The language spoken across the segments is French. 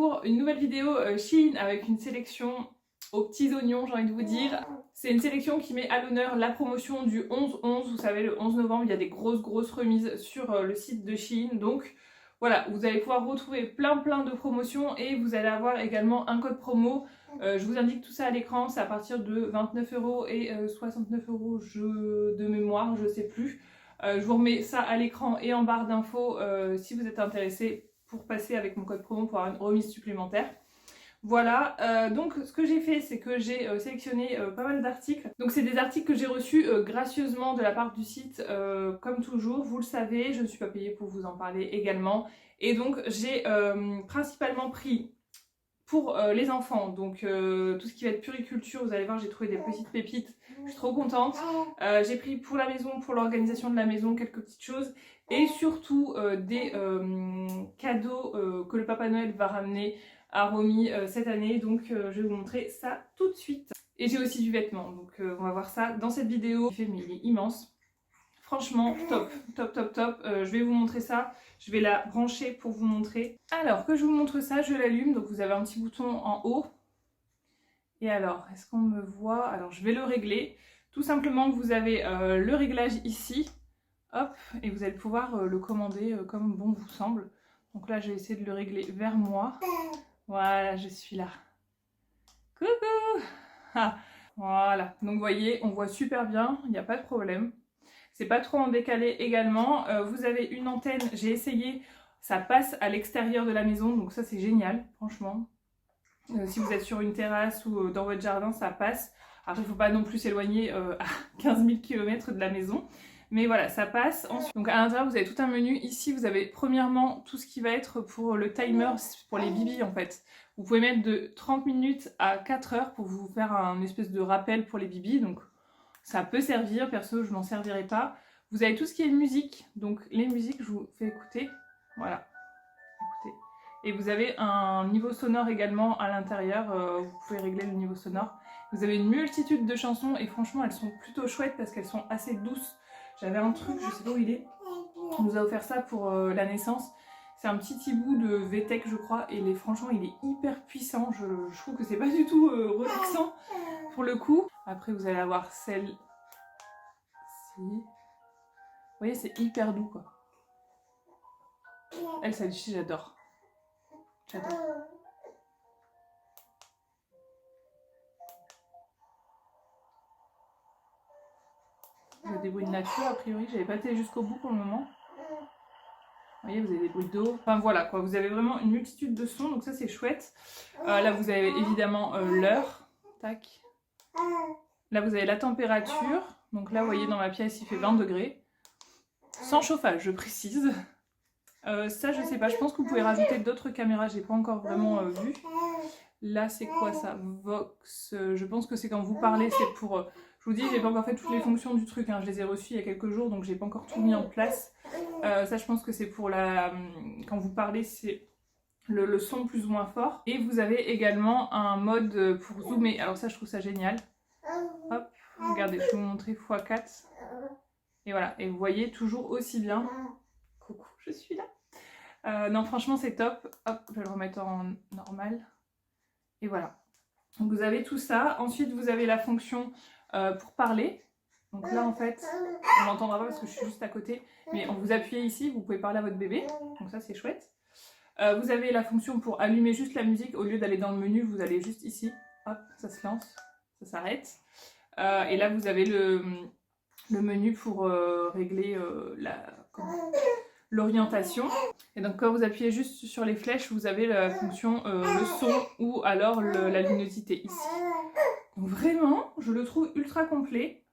pour une nouvelle vidéo Shein avec une sélection aux petits oignons, j'ai envie de vous dire. C'est une sélection qui met à l'honneur la promotion du 11-11. Vous savez, le 11 novembre, il y a des grosses remises sur le site de Shein. Donc voilà, vous allez pouvoir retrouver plein de promotions et vous allez avoir également un code promo. Je vous indique tout ça à l'écran, c'est à partir de 29 € et 69 € de mémoire, je sais plus. Je vous remets ça à l'écran et en barre d'infos si vous êtes intéressé pour passer avec mon code promo pour avoir une remise supplémentaire. Voilà, donc ce que j'ai fait, c'est que j'ai sélectionné pas mal d'articles. Donc c'est des articles que j'ai reçus gracieusement de la part du site, comme toujours, vous le savez, je ne suis pas payée pour vous en parler également. Et donc j'ai principalement pris pour les enfants, donc tout ce qui va être puriculture, vous allez voir, j'ai trouvé des petites pépites, je suis trop contente. J'ai pris pour la maison, pour l'organisation de la maison, quelques petites choses. Et surtout des cadeaux que le Papa Noël va ramener à Romy cette année, donc je vais vous montrer ça tout de suite. Et j'ai aussi du vêtement, donc on va voir ça dans cette vidéo. Mais il est immense, franchement top. Je vais vous montrer ça, je vais la brancher pour vous montrer. Alors que je vous montre ça, je l'allume, donc vous avez un petit bouton en haut. Et alors, est-ce qu'on me voit? Alors je vais le régler, tout simplement vous avez le réglage ici, hop, et vous allez pouvoir le commander comme bon vous semble. Donc là je vais essayer de le régler vers moi. Voilà, je suis là. Coucou! Ah, voilà, donc vous voyez, on voit super bien, il n'y a pas de problème. C'est pas trop en décalé également. Vous avez une antenne, j'ai essayé, ça passe à l'extérieur de la maison, donc ça c'est génial, franchement. Si vous êtes sur une terrasse ou dans votre jardin, ça passe. Après, il ne faut pas non plus s'éloigner à 15 000 km de la maison. Mais voilà, ça passe. Ensuite, donc à l'intérieur, vous avez tout un menu. Ici, vous avez premièrement tout ce qui va être pour le timer, pour les bibis en fait. Vous pouvez mettre de 30 minutes à 4 heures pour vous faire un espèce de rappel pour les bibis. Donc ça peut servir, perso, je m'en servirai pas. Vous avez tout ce qui est musique. Donc les musiques, je vous fais écouter. Voilà, écoutez. Et vous avez un niveau sonore également à l'intérieur. Vous pouvez régler le niveau sonore. Vous avez une multitude de chansons et franchement, elles sont plutôt chouettes parce qu'elles sont assez douces. J'avais un truc, je sais pas où il est, on nous a offert ça pour la naissance. C'est un petit hibou de VTech je crois et franchement il est hyper puissant. Je trouve que c'est pas du tout relaxant pour le coup. Après vous allez avoir celle-ci. Vous voyez c'est hyper doux quoi. Elle celle-ci j'adore. J'adore. Vous avez des bruits de nature a priori, j'avais pas été jusqu'au bout pour le moment. Vous voyez, vous avez des bruits d'eau. Enfin voilà quoi, vous avez vraiment une multitude de sons, donc ça c'est chouette. Là vous avez évidemment l'heure. Tac. Là vous avez la température. Donc là vous voyez dans ma pièce il fait 20 degrés. Sans chauffage, je précise. Ça je sais pas, je pense que vous pouvez rajouter d'autres caméras, j'ai pas encore vraiment vu. Là c'est quoi ça? Vox. Je pense que c'est quand vous parlez, c'est pour... je vous dis, j'ai pas encore fait toutes les fonctions du truc, hein. Je les ai reçues il y a quelques jours, donc j'ai pas encore tout mis en place. Ça je pense que c'est pour quand vous parlez, c'est le son plus ou moins fort. Et vous avez également un mode pour zoomer, alors ça je trouve ça génial. Hop, regardez, je vais vous montrer x4. Et voilà, et vous voyez toujours aussi bien. Coucou, je suis là. Non franchement c'est top. Hop, je vais le remettre en normal. Et voilà. Donc vous avez tout ça. Ensuite vous avez la fonction pour parler. Donc là en fait, on l'entendra pas parce que je suis juste à côté. Mais vous appuyez ici, vous pouvez parler à votre bébé. Donc ça c'est chouette. Vous avez la fonction pour allumer juste la musique. Au lieu d'aller dans le menu, vous allez juste ici. Hop, ça se lance, ça s'arrête. Et là vous avez le menu pour régler l'orientation. Et donc quand vous appuyez juste sur les flèches, vous avez la fonction le son ou alors la luminosité ici. Donc vraiment, je le trouve ultra complet.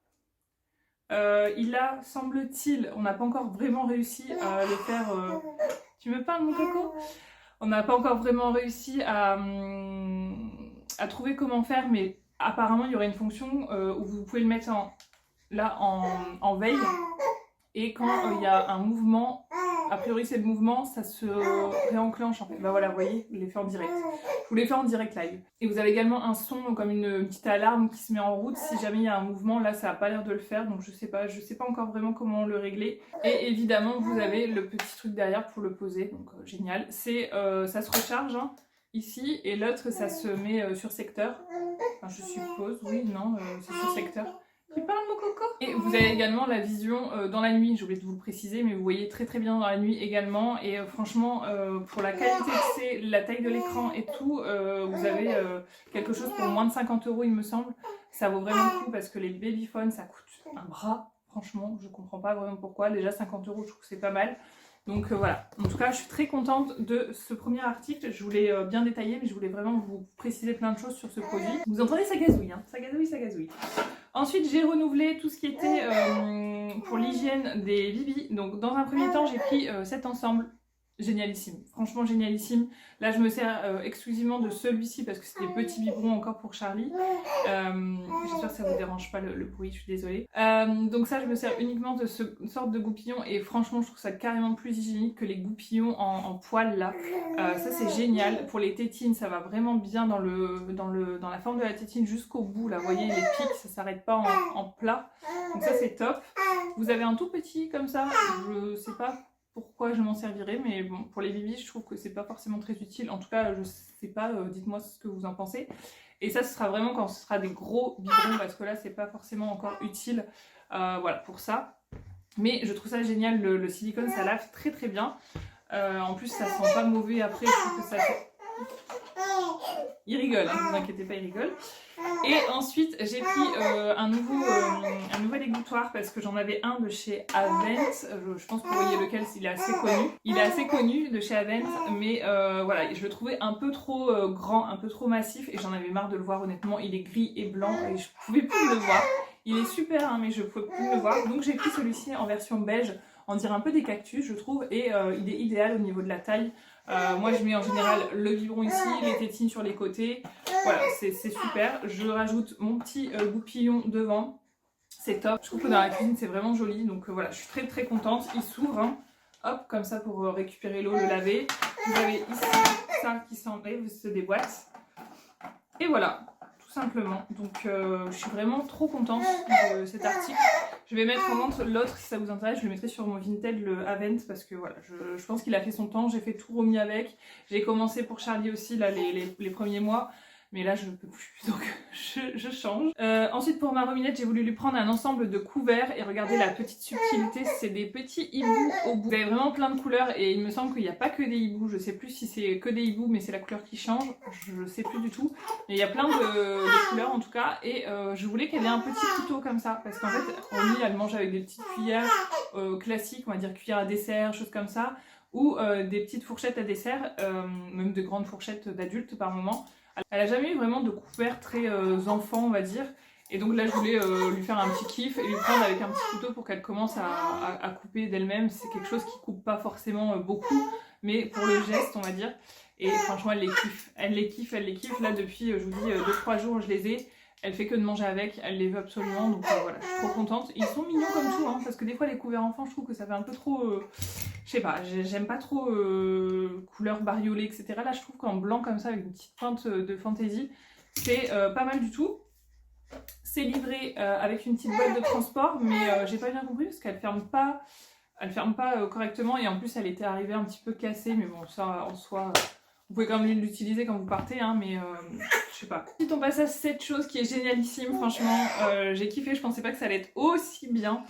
Il a, semble-t-il, on n'a pas encore vraiment réussi à le faire... Tu me parles mon coco? On n'a pas encore vraiment réussi à trouver comment faire, mais apparemment il y aurait une fonction où vous pouvez le mettre en veille. Et quand il y a un mouvement, a priori c'est le mouvement, ça se réenclenche en fait. Bah voilà, vous voyez, je l'ai fait en direct. Je vous l'ai fait en direct live. Et vous avez également un son comme une petite alarme qui se met en route si jamais il y a un mouvement. Là ça n'a pas l'air de le faire, donc je sais pas encore vraiment comment le régler. Et évidemment vous avez le petit truc derrière pour le poser, donc génial. Ça se recharge, hein. ici et l'autre ça se met sur secteur. Enfin, je suppose, oui, non, c'est sur secteur. Tu parles mon coco? Et vous avez également la vision dans la nuit, j'ai oublié de vous le préciser, mais vous voyez très très bien dans la nuit également. Et franchement, pour la qualité que c'est, la taille de l'écran et tout, vous avez quelque chose pour moins de 50 € il me semble. Ça vaut vraiment le coup parce que les babyphones ça coûte un bras. Franchement, je comprends pas vraiment pourquoi. Déjà 50 € je trouve que c'est pas mal. Donc voilà, en tout cas je suis très contente de ce premier article, je voulais bien détailler mais je voulais vraiment vous préciser plein de choses sur ce produit. Vous entendez ça gazouille, hein, ça gazouille, ça gazouille. Ensuite j'ai renouvelé tout ce qui était pour l'hygiène des bibis, donc dans un premier temps j'ai pris cet ensemble. Génialissime, franchement génialissime. Là je me sers exclusivement de celui-ci parce que c'est des petits biberons encore pour Charlie. J'espère que ça vous dérange pas le bruit, je suis désolée. Donc ça je me sers uniquement de ce sorte de goupillon et franchement je trouve ça carrément plus hygiénique que les goupillons en poil là. Ça c'est génial. Pour les tétines ça va vraiment bien dans la forme de la tétine jusqu'au bout là. Vous voyez les pics, ça s'arrête pas en plat. Donc ça c'est top. Vous avez un tout petit comme ça, je sais pas pourquoi je m'en servirais, mais bon, pour les bibis, je trouve que c'est pas forcément très utile. En tout cas, je sais pas, dites-moi ce que vous en pensez. Et ça, ce sera vraiment quand ce sera des gros biberons, parce que là, c'est pas forcément encore utile, voilà, pour ça. Mais je trouve ça génial, le silicone, ça lave très très bien. En plus, ça sent pas mauvais après, je trouve que ça fait... Il rigole, hein, ne vous inquiétez pas, il rigole. Et ensuite j'ai pris un nouvel égouttoir parce que j'en avais un de chez Avent. Je pense que vous voyez lequel, il est assez connu. Il est assez connu de chez Avent, mais voilà, je le trouvais un peu trop grand, un peu trop massif et j'en avais marre de le voir honnêtement. Il est gris et blanc et je pouvais plus le voir. Il est super hein, mais je pouvais plus le voir. Donc j'ai pris celui-ci en version beige. On dirait un peu des cactus je trouve et il est idéal au niveau de la taille. Moi je mets en général le biberon ici, les tétines sur les côtés, voilà c'est super. Je rajoute mon petit goupillon devant, c'est top. Je trouve que dans la cuisine c'est vraiment joli donc voilà je suis très très contente. Il s'ouvre, hein. Hop comme ça pour récupérer l'eau, le laver. Vous avez ici ça qui s'enlève, se déboîte et voilà. Simplement, donc je suis vraiment trop contente de cet article. Je vais mettre en vente l'autre si ça vous intéresse, je le mettrai sur mon Vinted, le Avent, parce que voilà, je pense qu'il a fait son temps, j'ai fait tout remis avec. J'ai commencé pour Charlie aussi là les premiers mois, mais là je ne peux plus, donc je change. Ensuite pour ma rominette, j'ai voulu lui prendre un ensemble de couverts et regardez la petite subtilité, c'est des petits hiboux au bout. Vous avez vraiment plein de couleurs et il me semble qu'il n'y a pas que des hiboux, je sais plus si c'est que des hiboux mais c'est la couleur qui change, je sais plus du tout. Mais il y a plein de couleurs en tout cas et je voulais qu'elle ait un petit couteau comme ça parce qu'en fait Romy elle mange avec des petites cuillères classiques, on va dire cuillères à dessert, choses comme ça, ou des petites fourchettes à dessert, même de grandes fourchettes d'adultes par moment. Elle a jamais eu vraiment de couvert très enfant on va dire et donc là je voulais lui faire un petit kiff et lui prendre avec un petit couteau pour qu'elle commence à couper d'elle-même. C'est quelque chose qui coupe pas forcément beaucoup mais pour le geste on va dire et franchement elle les kiffe, elle les kiffe, elle les kiffe. Là depuis je vous dis 2-3 jours je les ai, elle fait que de manger avec, elle les veut absolument donc voilà je suis trop contente. Ils sont mignons comme tout hein, parce que des fois les couverts enfants je trouve que ça fait un peu trop... je sais pas, j'aime pas trop couleur bariolée, etc. Là, je trouve qu'en blanc comme ça, avec une petite pointe de fantaisie, c'est pas mal du tout. C'est livré avec une petite boîte de transport, mais j'ai pas bien compris parce qu'elle ferme pas, correctement et en plus, elle était arrivée un petit peu cassée, mais bon, ça en soi, vous pouvez quand même l'utiliser quand vous partez, hein, mais je sais pas. Ensuite, on passe à cette chose qui est génialissime, franchement, j'ai kiffé, je pensais pas que ça allait être aussi bien.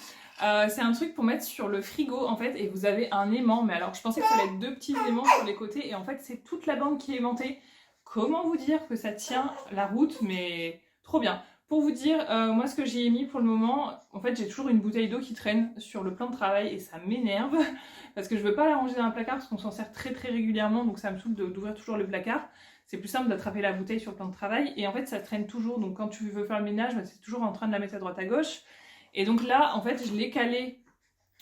C'est un truc pour mettre sur le frigo en fait et vous avez un aimant, mais alors je pensais que ça allait être 2 petits aimants sur les côtés et en fait c'est toute la bande qui est aimantée. Comment vous dire que ça tient la route, mais trop bien. Pour vous dire, moi ce que j'y ai mis pour le moment, en fait j'ai toujours une bouteille d'eau qui traîne sur le plan de travail et ça m'énerve parce que je veux pas la ranger dans un placard parce qu'on s'en sert très très régulièrement donc ça me saoule d'ouvrir toujours le placard. C'est plus simple d'attraper la bouteille sur le plan de travail et en fait ça traîne toujours donc quand tu veux faire le ménage, bah, c'est toujours en train de la mettre à droite à gauche. Et donc là, en fait, je l'ai calé,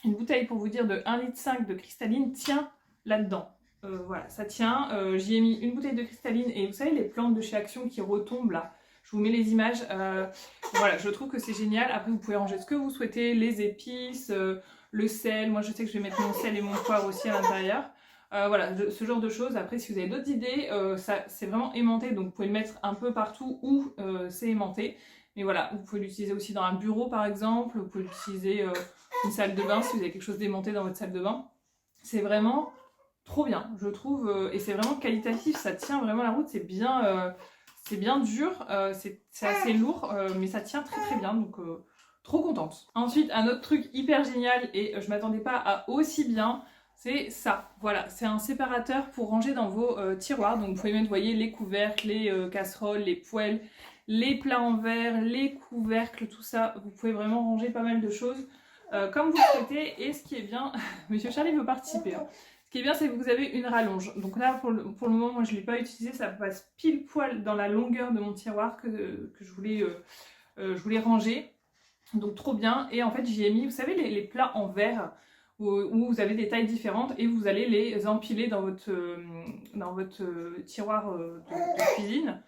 une bouteille pour vous dire de 1,5 litre de cristalline tient là-dedans. Voilà, ça tient. J'y ai mis une bouteille de cristalline et vous savez les plantes de chez Action qui retombent là. Je vous mets les images. Voilà, je trouve que c'est génial. Après, vous pouvez ranger ce que vous souhaitez, les épices, le sel. Moi, je sais que je vais mettre mon sel et mon poivre aussi à l'intérieur. Voilà, ce genre de choses. Après, si vous avez d'autres idées, c'est vraiment aimanté, donc vous pouvez le mettre un peu partout où c'est aimanté. Mais voilà, vous pouvez l'utiliser aussi dans un bureau par exemple, vous pouvez l'utiliser une salle de bain si vous avez quelque chose d'aimanté dans votre salle de bain. C'est vraiment trop bien, je trouve, et c'est vraiment qualitatif, ça tient vraiment la route, c'est bien dur, c'est assez lourd, mais ça tient très très bien, donc trop contente. Ensuite, un autre truc hyper génial, et je m'attendais pas à aussi bien, c'est ça. Voilà, c'est un séparateur pour ranger dans vos tiroirs, donc vous pouvez mettre, vous voyez, les couvercles, les casseroles, les poêles, les plats en verre, les couvercles, tout ça, vous pouvez vraiment ranger pas mal de choses comme vous le souhaitez. Et ce qui est bien, Monsieur Charlie veut participer, hein. Ce qui est bien, c'est que vous avez une rallonge. Donc là, pour le moment, moi je ne l'ai pas utilisé, ça passe pile poil dans la longueur de mon tiroir que je voulais ranger. Donc trop bien. Et en fait, j'y ai mis, vous savez, les plats en verre où vous avez des tailles différentes et vous allez les empiler dans votre tiroir de cuisine.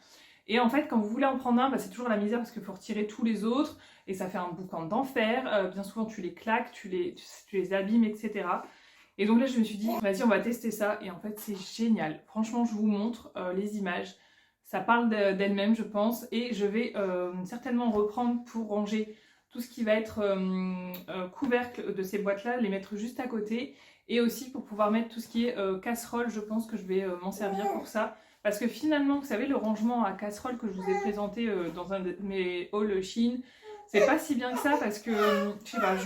Et en fait, quand vous voulez en prendre un, bah, c'est toujours la misère parce qu'il faut retirer tous les autres et ça fait un boucan d'enfer. Bien souvent, tu les claques, tu les abîmes, etc. Et donc là, je me suis dit, vas-y, on va tester ça. Et en fait, c'est génial. Franchement, je vous montre les images. Ça parle d'elle-même, je pense. Et je vais certainement reprendre pour ranger tout ce qui va être couvercle de ces boîtes-là, les mettre juste à côté. Et aussi pour pouvoir mettre tout ce qui est casserole, je pense que je vais m'en servir pour ça. Parce que finalement, vous savez, le rangement à casserole que je vous ai présenté dans un de mes hauls Shein, c'est pas si bien que ça parce que, je sais pas,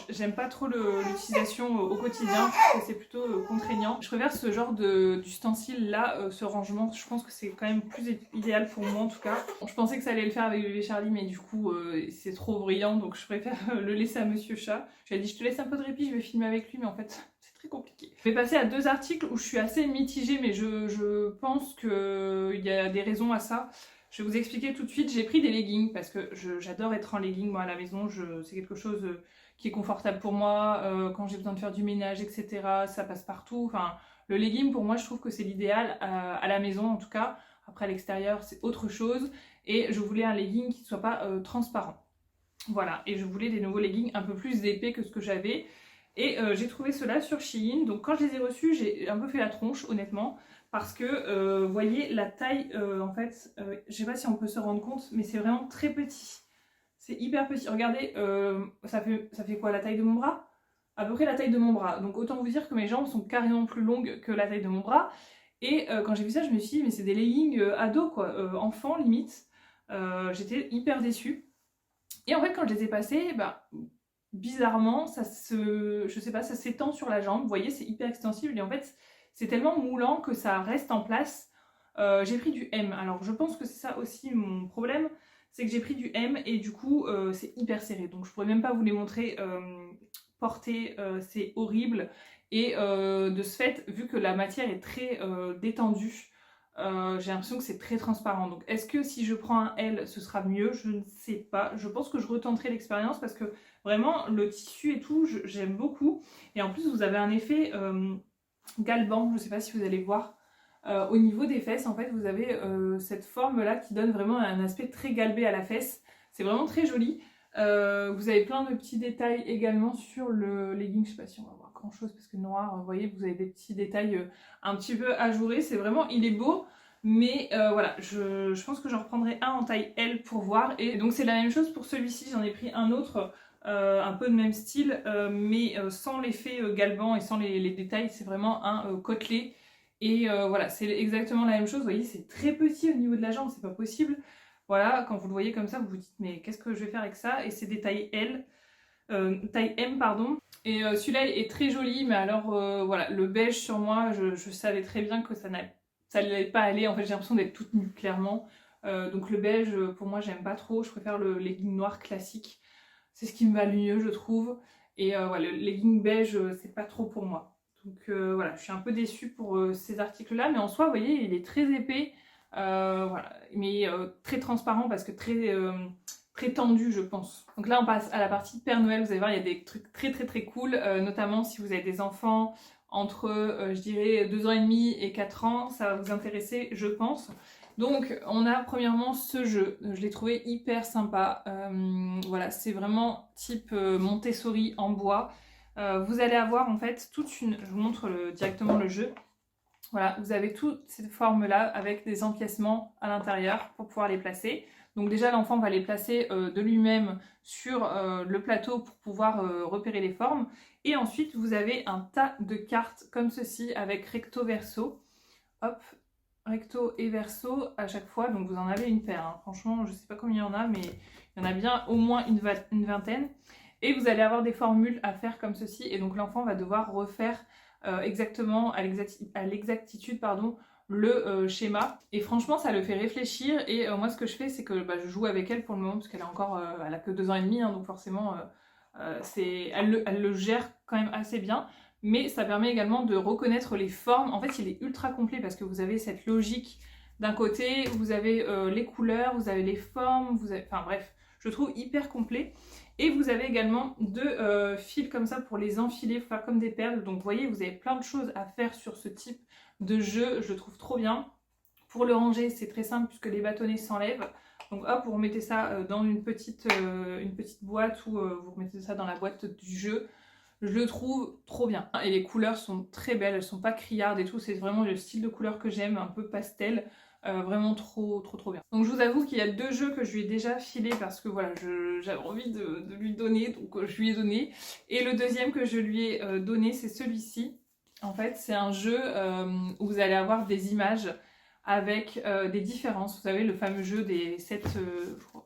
j'aime pas trop l'utilisation au quotidien, je trouve que c'est plutôt contraignant. Je préfère ce genre d'ustensile là, ce rangement, je pense que c'est quand même plus idéal pour moi en tout cas. Bon, je pensais que ça allait le faire avec bébé Charlie, mais du coup c'est trop brillant, donc je préfère le laisser à Monsieur Chat. Je lui ai dit, je te laisse un peu de répit, je vais filmer avec lui, mais en fait c'est très compliqué. Je vais passer à deux articles où je suis assez mitigée, mais je pense qu'il y a des raisons à ça. Je vais vous expliquer tout de suite, j'ai pris des leggings parce que j'adore être en leggings moi à la maison, c'est quelque chose qui est confortable pour moi, quand j'ai besoin de faire du ménage, etc. Ça passe partout, enfin le legging pour moi je trouve que c'est l'idéal à la maison en tout cas, après à l'extérieur c'est autre chose et je voulais un legging qui ne soit pas transparent. Voilà, et je voulais des nouveaux leggings un peu plus épais que ce que j'avais et j'ai trouvé cela sur Shein, donc quand je les ai reçus j'ai un peu fait la tronche honnêtement. Parce que, vous voyez, la taille, en fait, je sais pas si on peut se rendre compte, mais c'est vraiment très petit. C'est hyper petit. Regardez, ça fait quoi, la taille de mon bras? À peu près la taille de mon bras. Donc autant vous dire que mes jambes sont carrément plus longues que la taille de mon bras. Et quand j'ai vu ça, je me suis dit, mais c'est des leggings ados, quoi, enfants limite. J'étais hyper déçue. Et en fait, quand je les ai passés, bah, bizarrement, je sais pas, ça s'étend sur la jambe. Vous voyez, c'est hyper extensible. Et en fait, c'est tellement moulant que ça reste en place. J'ai pris du M. Alors je pense que c'est ça aussi mon problème, c'est que j'ai pris du M et du coup c'est hyper serré. Donc je pourrais même pas vous les montrer porter, c'est horrible. Et de ce fait, vu que la matière est très détendue, j'ai l'impression que c'est très transparent. Donc est-ce que si je prends un L, ce sera mieux? Je ne sais pas. Je pense que je retenterai l'expérience parce que vraiment le tissu et tout, j'aime beaucoup. Et en plus vous avez un effet galbant, je ne sais pas si vous allez voir. Au niveau des fesses, en fait, vous avez cette forme-là qui donne vraiment un aspect très galbé à la fesse. C'est vraiment très joli. Vous avez plein de petits détails également sur le legging. Je ne sais pas si on va voir grand-chose parce que noir, vous voyez, vous avez des petits détails un petit peu ajourés. C'est vraiment, il est beau. Mais voilà, je pense que j'en reprendrai un en taille L pour voir. Et donc c'est la même chose pour celui-ci, j'en ai pris un autre un peu de même style, mais sans l'effet galbant et sans les détails, c'est vraiment un côtelé. Et voilà, c'est exactement la même chose, vous voyez, c'est très petit au niveau de la jambe, c'est pas possible. Voilà, quand vous le voyez comme ça, vous vous dites, mais qu'est-ce que je vais faire avec ça? Et c'est des tailles L, taille M, pardon. Et celui-là est très joli, mais alors voilà, le beige sur moi, je savais très bien que ça n'allait pas aller. En fait, j'ai l'impression d'être toute nue, clairement. Donc le beige, pour moi, j'aime pas trop. Je préfère le legging noir classique. C'est ce qui me va le mieux, je trouve. Et voilà, le legging beige, c'est pas trop pour moi. Donc voilà, je suis un peu déçue pour ces articles-là. Mais en soi, vous voyez, il est très épais. Voilà, mais très transparent parce que très tendu, je pense. Donc là, on passe à la partie Père Noël. Vous allez voir, il y a des trucs très très très cool. Notamment si vous avez des enfants entre, je dirais, 2 ans et demi et 4 ans. Ça va vous intéresser, je pense. Donc on a premièrement ce jeu, je l'ai trouvé hyper sympa, voilà, c'est vraiment type Montessori en bois. Vous allez avoir en fait je vous montre directement le jeu, voilà, vous avez toutes ces formes là avec des empiècements à l'intérieur pour pouvoir les placer. Donc déjà l'enfant va les placer de lui-même sur le plateau pour pouvoir repérer les formes. Et ensuite vous avez un tas de cartes comme ceci avec recto verso. Hop, recto et verso à chaque fois, donc vous en avez une paire. Hein. Franchement, je sais pas combien il y en a, mais il y en a bien au moins une vingtaine. Et vous allez avoir des formules à faire comme ceci, et donc l'enfant va devoir refaire exactement à l'exactitude le schéma. Et franchement, ça le fait réfléchir. Et moi, ce que je fais, c'est que je joue avec elle pour le moment, parce qu'elle a encore, elle a que 2 ans et demi, hein, donc forcément, elle le gère quand même assez bien. Mais ça permet également de reconnaître les formes. En fait, il est ultra complet parce que vous avez cette logique d'un côté, vous avez les couleurs, vous avez les formes, enfin bref, je trouve hyper complet. Et vous avez également 2 fils comme ça pour les enfiler, faire comme des perles. Donc vous voyez, vous avez plein de choses à faire sur ce type de jeu, je le trouve trop bien. Pour le ranger, c'est très simple puisque les bâtonnets s'enlèvent. Donc hop, vous remettez ça dans une petite boîte ou vous remettez ça dans la boîte du jeu. Je le trouve trop bien. Et les couleurs sont très belles, elles sont pas criardes et tout, c'est vraiment le style de couleur que j'aime, un peu pastel. Vraiment trop bien. Donc je vous avoue qu'il y a 2 jeux que je lui ai déjà filés parce que voilà, j'avais envie de lui donner, donc je lui ai donné. Et le deuxième que je lui ai donné, c'est celui-ci. En fait, c'est un jeu où vous allez avoir des images avec des différences. Vous savez, le fameux jeu des 7...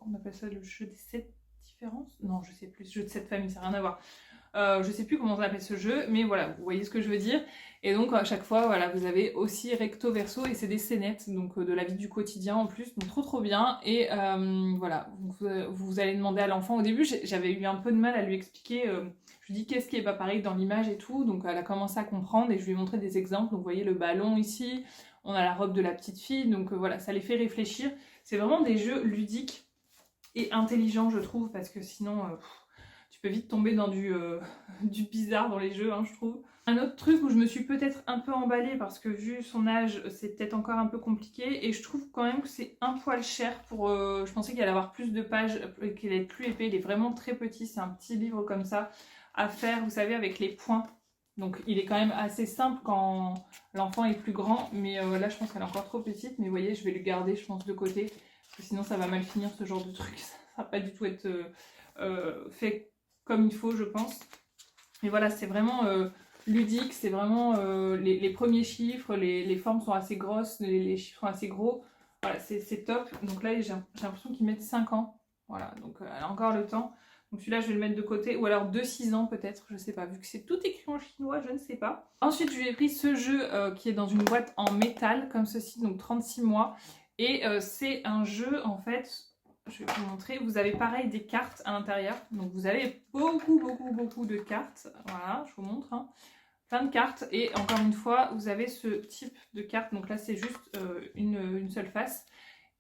on appelle ça le jeu des 7 différences? Non, je sais plus, jeu de 7 familles, ça n'a rien à voir. Je sais plus comment on appelle ce jeu, mais voilà, vous voyez ce que je veux dire. Et donc à chaque fois, voilà, vous avez aussi recto verso et c'est des scénettes, donc de la vie du quotidien en plus, donc trop bien. Et voilà, vous allez demander à l'enfant. Au début, j'avais eu un peu de mal à lui expliquer. Je lui dis qu'est-ce qui est pas pareil dans l'image et tout, donc elle a commencé à comprendre et je lui ai montré des exemples. Donc vous voyez le ballon ici, on a la robe de la petite fille, donc voilà, ça les fait réfléchir. C'est vraiment des jeux ludiques et intelligents, je trouve, parce que sinon... tu peux vite tomber dans du bizarre dans les jeux, hein, je trouve. Un autre truc où je me suis peut-être un peu emballée parce que vu son âge, c'est peut-être encore un peu compliqué. Et je trouve quand même que c'est un poil cher pour... je pensais qu'il allait avoir plus de pages, qu'il allait être plus épais. Il est vraiment très petit, c'est un petit livre comme ça à faire, vous savez, avec les points. Donc il est quand même assez simple quand l'enfant est plus grand. Mais là, je pense qu'elle est encore trop petite. Mais vous voyez, je vais le garder, je pense, de côté. Parce que sinon, ça va mal finir ce genre de truc. Ça va pas du tout être fait comme il faut, je pense. Et voilà, c'est vraiment ludique, c'est vraiment les premiers chiffres, les formes sont assez grosses, les chiffres sont assez gros. Voilà, c'est top. Donc là, j'ai l'impression qu'ils mettent 5 ans. Voilà, donc elle a encore le temps. Donc celui-là, je vais le mettre de côté. Ou alors 2-6 ans peut-être, je sais pas. Vu que c'est tout écrit en chinois, je ne sais pas. Ensuite, je lui ai pris ce jeu qui est dans une boîte en métal, comme ceci, donc 36 mois. Et c'est un jeu, en fait... Je vais vous montrer, vous avez pareil des cartes à l'intérieur, donc vous avez beaucoup de cartes, voilà, je vous montre, hein. Plein de cartes, et encore une fois, vous avez ce type de cartes, donc là c'est juste une seule face,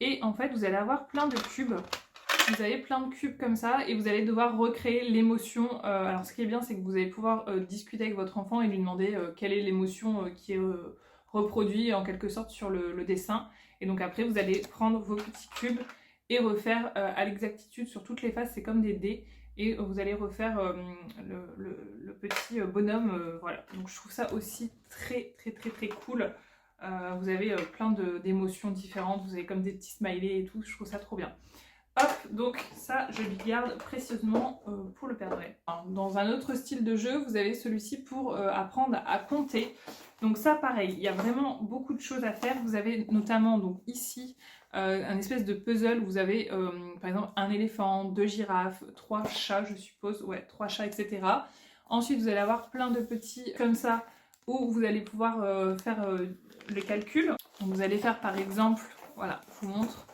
et en fait vous allez avoir plein de cubes, vous avez plein de cubes comme ça, et vous allez devoir recréer l'émotion. Alors ce qui est bien, c'est que vous allez pouvoir discuter avec votre enfant et lui demander quelle est l'émotion qui est reproduite en quelque sorte sur le dessin, et donc après vous allez prendre vos petits cubes, et refaire à l'exactitude sur toutes les faces, c'est comme des dés, et vous allez refaire le petit bonhomme, voilà. Donc je trouve ça aussi très cool. Vous avez plein d'émotions différentes, vous avez comme des petits smileys et tout, je trouve ça trop bien. Hop, donc ça je lui garde précieusement pour le Père Noël. Dans un autre style de jeu, vous avez celui-ci pour apprendre à compter. Donc ça pareil, il y a vraiment beaucoup de choses à faire. Vous avez notamment donc ici un espèce de puzzle où vous avez par exemple un éléphant, 2 girafes, 3 chats je suppose, ouais 3 chats etc. Ensuite vous allez avoir plein de petits comme ça où vous allez pouvoir faire le calcul. Donc, vous allez faire par exemple, voilà je vous montre,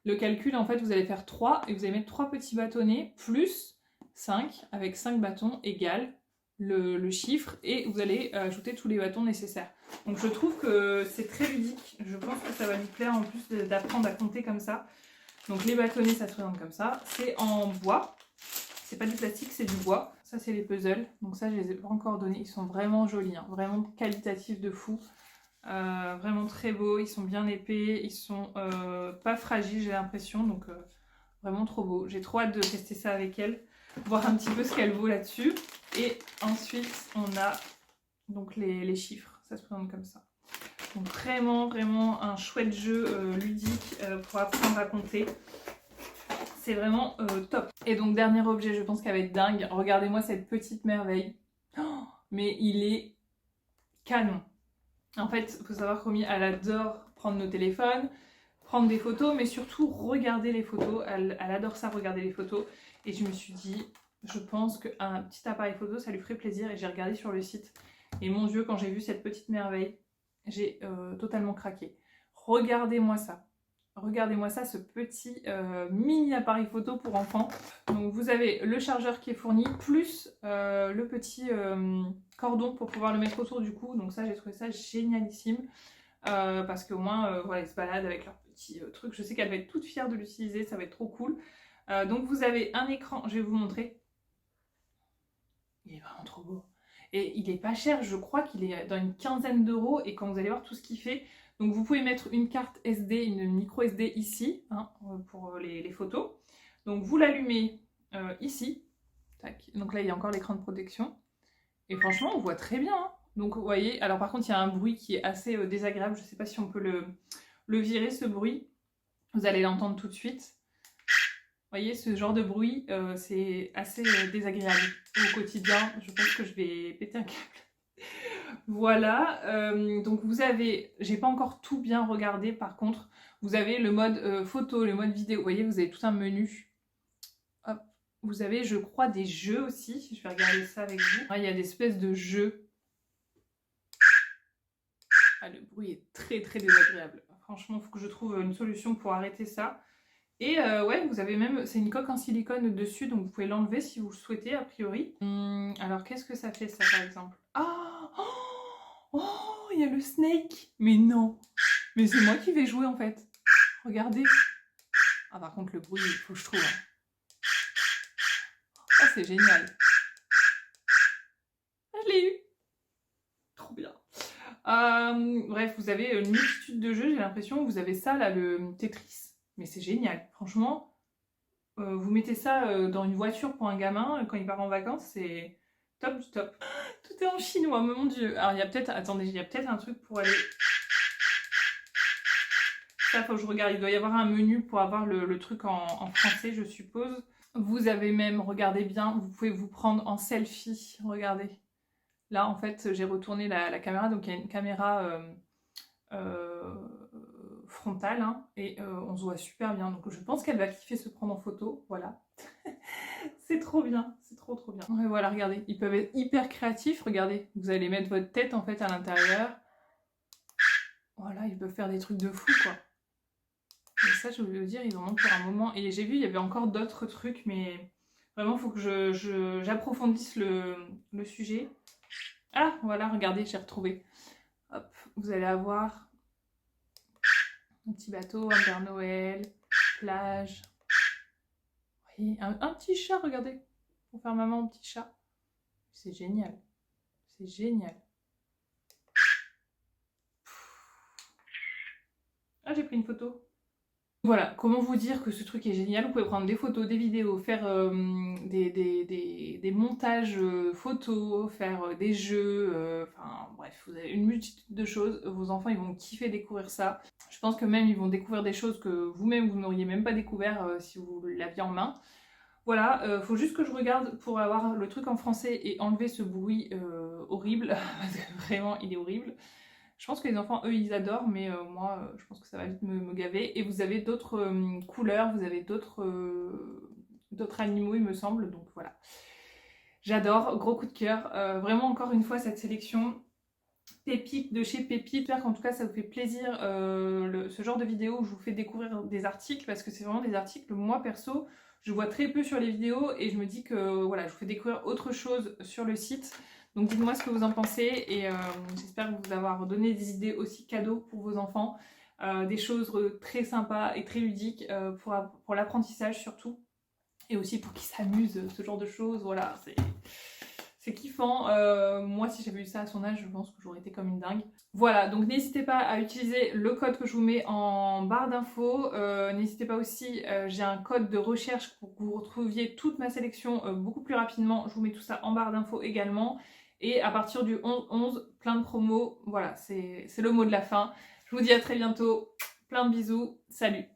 le calcul en fait vous allez faire 3 et vous allez mettre 3 petits bâtonnets plus 5 avec 5 bâtons égale le chiffre et vous allez ajouter tous les bâtons nécessaires. Donc je trouve que c'est très ludique, je pense que ça va lui plaire en plus d'apprendre à compter comme ça. Donc les bâtonnets ça se présente comme ça, c'est en bois, c'est pas du plastique, c'est du bois. Ça c'est les puzzles, donc ça je les ai pas encore donnés, ils sont vraiment jolis, hein, vraiment qualitatifs de fou. Vraiment très beaux, ils sont bien épais, ils sont pas fragiles j'ai l'impression, donc vraiment trop beau. J'ai trop hâte de tester ça avec elle, voir un petit peu ce qu'elle vaut là-dessus. Et ensuite on a donc les chiffres, ça se présente comme ça. Donc vraiment un chouette jeu ludique pour apprendre à compter. c'est vraiment top. Et donc dernier objet, je pense qu'elle va être dingue. Regardez-moi cette petite merveille. Oh, mais il est canon. En fait, il faut savoir qu'Omi, elle adore prendre nos téléphones, prendre des photos, mais surtout regarder les photos. Elle adore ça, regarder les photos. Et je me suis dit, je pense qu'un petit appareil photo, ça lui ferait plaisir. Et j'ai regardé sur le site. Et mon Dieu, quand j'ai vu cette petite merveille, j'ai totalement craqué. Regardez-moi ça. Regardez-moi ça, ce petit mini appareil photo pour enfants. Donc vous avez le chargeur qui est fourni, plus le petit cordon pour pouvoir le mettre autour du cou. Donc ça, j'ai trouvé ça génialissime. Parce qu'au moins, voilà, ils se baladent avec leur petit truc. Je sais qu'elle va être toute fière de l'utiliser, ça va être trop cool. Donc vous avez un écran, je vais vous montrer. Il est vraiment trop beau. Et il est pas cher, je crois qu'il est dans une quinzaine d'euros. Et quand vous allez voir tout ce qu'il fait, donc vous pouvez mettre une carte SD, une micro SD ici, hein, pour les photos. Donc vous l'allumez ici. Tac. Donc là, il y a encore l'écran de protection. Et franchement, on voit très bien. Hein. Donc vous voyez, alors par contre, il y a un bruit qui est assez désagréable. Je ne sais pas si on peut le virer, ce bruit. Vous allez l'entendre tout de suite. Vous voyez, ce genre de bruit, c'est assez désagréable au quotidien. Je pense que je vais péter un câble. Voilà, donc vous avez, j'ai pas encore tout bien regardé par contre, vous avez le mode photo, le mode vidéo. Vous voyez, vous avez tout un menu. Hop. Vous avez, je crois, des jeux aussi. Je vais regarder ça avec vous. Ah, il y a des espèces de jeux. Ah, le bruit est très très désagréable. Franchement, il faut que je trouve une solution pour arrêter ça. Et ouais, vous avez même, c'est une coque en silicone dessus, donc vous pouvez l'enlever si vous le souhaitez, a priori. Alors, qu'est-ce que ça fait, ça, par exemple? Ah, oh, il y a le Snake. Mais non. Mais c'est moi qui vais jouer, en fait. Regardez. Ah, par contre, le bruit, il faut que je trouve. Hein. Ah, c'est génial. Je l'ai eu. Trop bien. Bref, vous avez une multitude de jeux, j'ai l'impression. Vous avez ça, là, le Tetris. Mais c'est génial. Franchement, vous mettez ça dans une voiture pour un gamin, quand il part en vacances, c'est top du top. Tout est en chinois, mon Dieu. Alors, il y a peut-être... Attendez, il y a peut-être un truc pour aller... Ça, faut que je regarde. Il doit y avoir un menu pour avoir le truc en français, je suppose. Vous avez même, regardez bien, vous pouvez vous prendre en selfie. Regardez. Là, en fait, j'ai retourné la caméra. Donc, il y a une caméra frontale. Hein, et on se voit super bien. Donc, je pense qu'elle va kiffer se prendre en photo. Voilà. C'est trop bien. C'est trop, trop bien. Et voilà, regardez. Ils peuvent être hyper créatifs. Regardez. Vous allez mettre votre tête, en fait, à l'intérieur. Voilà, ils peuvent faire des trucs de fou, quoi. Et ça, je voulais vous dire, ils en ont pour un moment. Et j'ai vu, il y avait encore d'autres trucs, mais vraiment, il faut que j'approfondisse le sujet. Ah, voilà, regardez, j'ai retrouvé. Hop, vous allez avoir un petit bateau, un Père Noël, plage. Vous voyez, un petit chat, regardez. Pour faire maman, un petit chat. C'est génial. C'est génial. Ah, j'ai pris une photo. Voilà, comment vous dire que ce truc est génial. Vous pouvez prendre des photos, des vidéos, faire des montages photos, faire des jeux, enfin bref, vous avez une multitude de choses. Vos enfants, ils vont kiffer découvrir ça. Je pense que même, ils vont découvrir des choses que vous-même, vous n'auriez même pas découvert si vous l'aviez en main. Voilà, faut juste que je regarde pour avoir le truc en français et enlever ce bruit horrible, parce que vraiment, il est horrible. Je pense que les enfants, eux, ils adorent, mais moi, je pense que ça va vite me gaver. Et vous avez d'autres couleurs, vous avez d'autres animaux, il me semble. Donc voilà. J'adore, gros coup de cœur. Vraiment, encore une fois, cette sélection Pépite de chez Pépite. J'espère qu'en tout cas, ça vous fait plaisir ce genre de vidéo où je vous fais découvrir des articles, parce que c'est vraiment des articles, moi, perso, je vois très peu sur les vidéos et je me dis que voilà, je vous fais découvrir autre chose sur le site. Donc dites-moi ce que vous en pensez et j'espère vous avoir donné des idées aussi cadeaux pour vos enfants. Des choses très sympas et très ludiques pour l'apprentissage surtout. Et aussi pour qu'ils s'amusent, ce genre de choses. Voilà, c'est kiffant. Moi, si j'avais eu ça à son âge, je pense que j'aurais été comme une dingue. Voilà, donc n'hésitez pas à utiliser le code que je vous mets en barre d'infos. N'hésitez pas aussi, j'ai un code de recherche pour que vous retrouviez toute ma sélection beaucoup plus rapidement. Je vous mets tout ça en barre d'infos également. Et à partir du 11-11, plein de promos. Voilà, c'est le mot de la fin. Je vous dis à très bientôt. Plein de bisous. Salut!